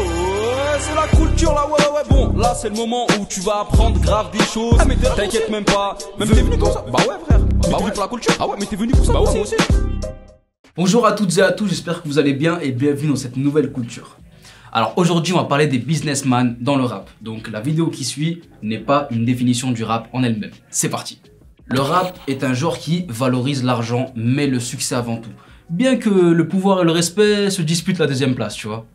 ouais, c'est la culture là, ouais. Bon, là c'est le moment où tu vas apprendre grave des choses. Ah, mais t'inquiète même pas. Même t'es venu pour ça. Bah ouais, frère. T'es venu pour la culture. Ah ouais, mais t'es venu pour ça. Bah ouais, moi aussi. Bonjour à toutes et à tous, j'espère que vous allez bien et bienvenue dans cette nouvelle culture. Alors aujourd'hui on va parler des businessmen dans le rap. Donc la vidéo qui suit n'est pas une définition du rap en elle-même. C'est parti. Le rap est un genre qui valorise l'argent mais le succès avant tout. Bien que le pouvoir et le respect se disputent la deuxième place, tu vois.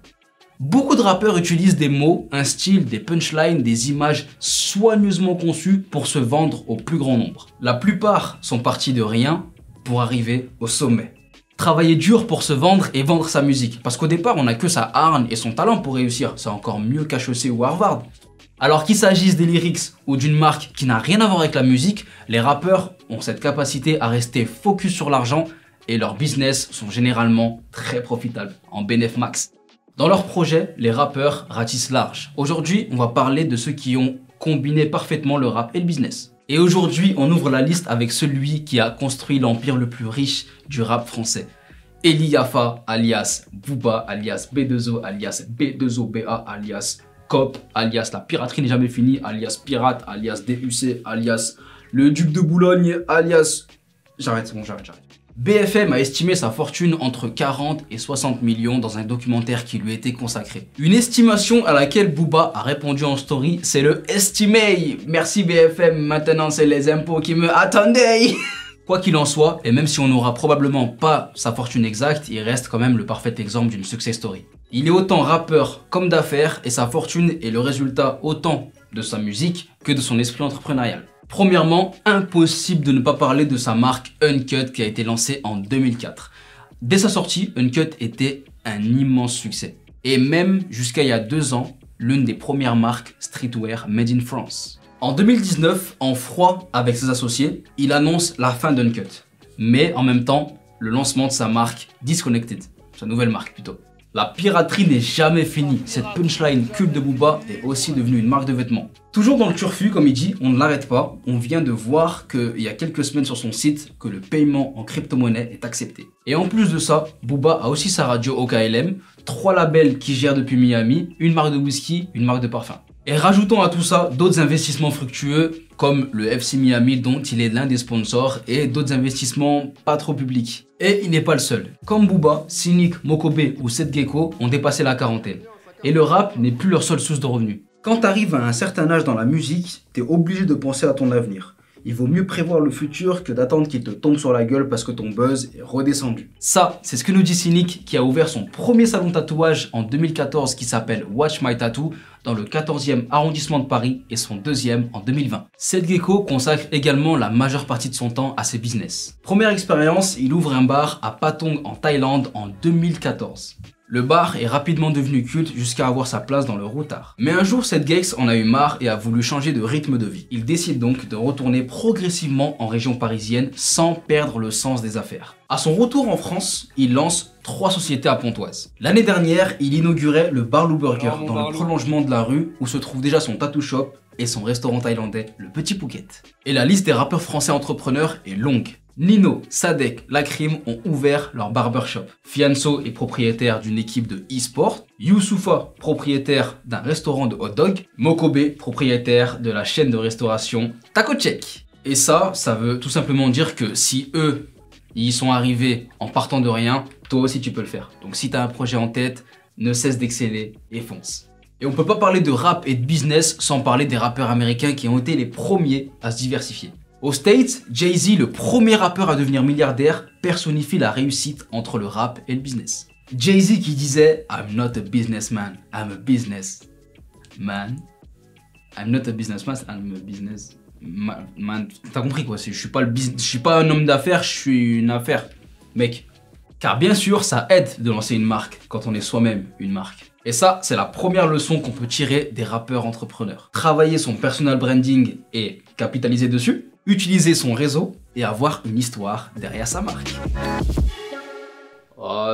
Beaucoup de rappeurs utilisent des mots, un style, des punchlines, des images soigneusement conçues pour se vendre au plus grand nombre. La plupart sont partis de rien pour arriver au sommet. Travailler dur pour se vendre et vendre sa musique. Parce qu'au départ, on n'a que sa hargne et son talent pour réussir. C'est encore mieux qu'HEC ou Harvard. Alors qu'il s'agisse des lyrics ou d'une marque qui n'a rien à voir avec la musique, les rappeurs ont cette capacité à rester focus sur l'argent et leurs business sont généralement très profitables, en bénéf max. Dans leurs projets, les rappeurs ratissent large. Aujourd'hui, on va parler de ceux qui ont combiné parfaitement le rap et le business. Et aujourd'hui, on ouvre la liste avec celui qui a construit l'empire le plus riche du rap français. Eli Yaffa, alias Booba, alias B2O, alias B2OBA, alias Cop, alias La Piraterie n'est jamais finie, alias Pirate, alias DUC, alias Le Duc de Boulogne, alias... J'arrête. BFM a estimé sa fortune entre 40 et 60 millions dans un documentaire qui lui était consacré. Une estimation à laquelle Booba a répondu en story, c'est le estimé. Merci BFM, maintenant c'est les impôts qui me attendaient. Quoi qu'il en soit, et même si on n'aura probablement pas sa fortune exacte, il reste quand même le parfait exemple d'une success story. Il est autant rappeur comme d'affaires et sa fortune est le résultat autant de sa musique que de son esprit entrepreneurial. Premièrement, impossible de ne pas parler de sa marque Uncut qui a été lancée en 2004. Dès sa sortie, Uncut était un immense succès. Et même jusqu'à il y a 2 ans, l'une des premières marques streetwear made in France. En 2019, en froid avec ses associés, il annonce la fin d'Uncut. Mais en même temps, le lancement de sa marque Disconnected, sa nouvelle marque plutôt. La piraterie n'est jamais finie. Cette punchline culte de Booba est aussi devenue une marque de vêtements. Toujours dans le turfu, comme il dit, on ne l'arrête pas. On vient de voir qu'il y a quelques semaines sur son site que le paiement en crypto-monnaie est accepté. Et en plus de ça, Booba a aussi sa radio OKLM, 3 labels qu'il gère depuis Miami, une marque de whisky, une marque de parfum. Et rajoutons à tout ça d'autres investissements fructueux comme le FC Miami dont il est l'un des sponsors et d'autres investissements pas trop publics. Et il n'est pas le seul. Comme Booba, Cynic, Mokobe ou Seth Gecko ont dépassé la quarantaine. Et le rap n'est plus leur seule source de revenus. Quand tu arrives à un certain âge dans la musique, tu es obligé de penser à ton avenir. Il vaut mieux prévoir le futur que d'attendre qu'il te tombe sur la gueule parce que ton buzz est redescendu. Ça, c'est ce que nous dit Cynic qui a ouvert son premier salon de tatouage en 2014 qui s'appelle Watch My Tattoo dans le 14e arrondissement de Paris et son 2e en 2020. Seth Gecko consacre également la majeure partie de son temps à ses business. Première expérience, il ouvre un bar à Patong en Thaïlande en 2014. Le bar est rapidement devenu culte jusqu'à avoir sa place dans le routard. Mais un jour, Seth Gex en a eu marre et a voulu changer de rythme de vie. Il décide donc de retourner progressivement en région parisienne sans perdre le sens des affaires. À son retour en France, il lance 3 sociétés à Pontoise. L'année dernière, il inaugurait le Barlou Burger dans le prolongement de la rue où se trouve déjà son tattoo shop et son restaurant thaïlandais, le Petit Phuket. Et la liste des rappeurs français entrepreneurs est longue. Nino, Sadek, Lacrim ont ouvert leur barbershop. Fianso est propriétaire d'une équipe de e-sport. Youssoufa, propriétaire d'un restaurant de hot dog. Mokobe, propriétaire de la chaîne de restauration Taco Check. Et ça veut tout simplement dire que si eux, ils sont arrivés en partant de rien, toi aussi tu peux le faire. Donc si tu as un projet en tête, ne cesse d'exceller et fonce. Et on peut pas parler de rap et de business sans parler des rappeurs américains qui ont été les premiers à se diversifier. Aux States, Jay-Z, le premier rappeur à devenir milliardaire, personnifie la réussite entre le rap et le business. Jay-Z qui disait « I'm not a businessman, I'm a businessman. I'm not a businessman, I'm a businessman. » T'as compris quoi, je suis pas un homme d'affaires, je suis une affaire, mec. Car bien sûr, ça aide de lancer une marque quand on est soi-même une marque. Et ça, c'est la première leçon qu'on peut tirer des rappeurs entrepreneurs. Travailler son personal branding et capitaliser dessus, utiliser son réseau et avoir une histoire derrière sa marque.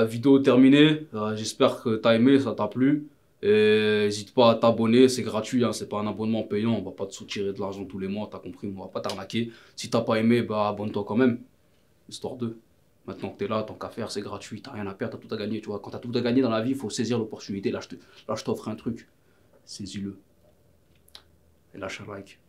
Vidéo terminée, j'espère que t'as aimé, ça t'a plu. N'hésite pas à t'abonner, c'est gratuit, hein, c'est pas un abonnement payant, on va pas te soutirer de l'argent tous les mois, t'as compris, on va pas t'arnaquer. Si t'as pas aimé, bah abonne-toi quand même, histoire de... Maintenant que t'es là, tant qu'à faire, c'est gratuit, t'as rien à perdre, t'as tout à gagner, tu vois. Quand t'as tout à gagner dans la vie, il faut saisir l'opportunité. Là, je t'offre un truc, saisis-le. Et lâche un like.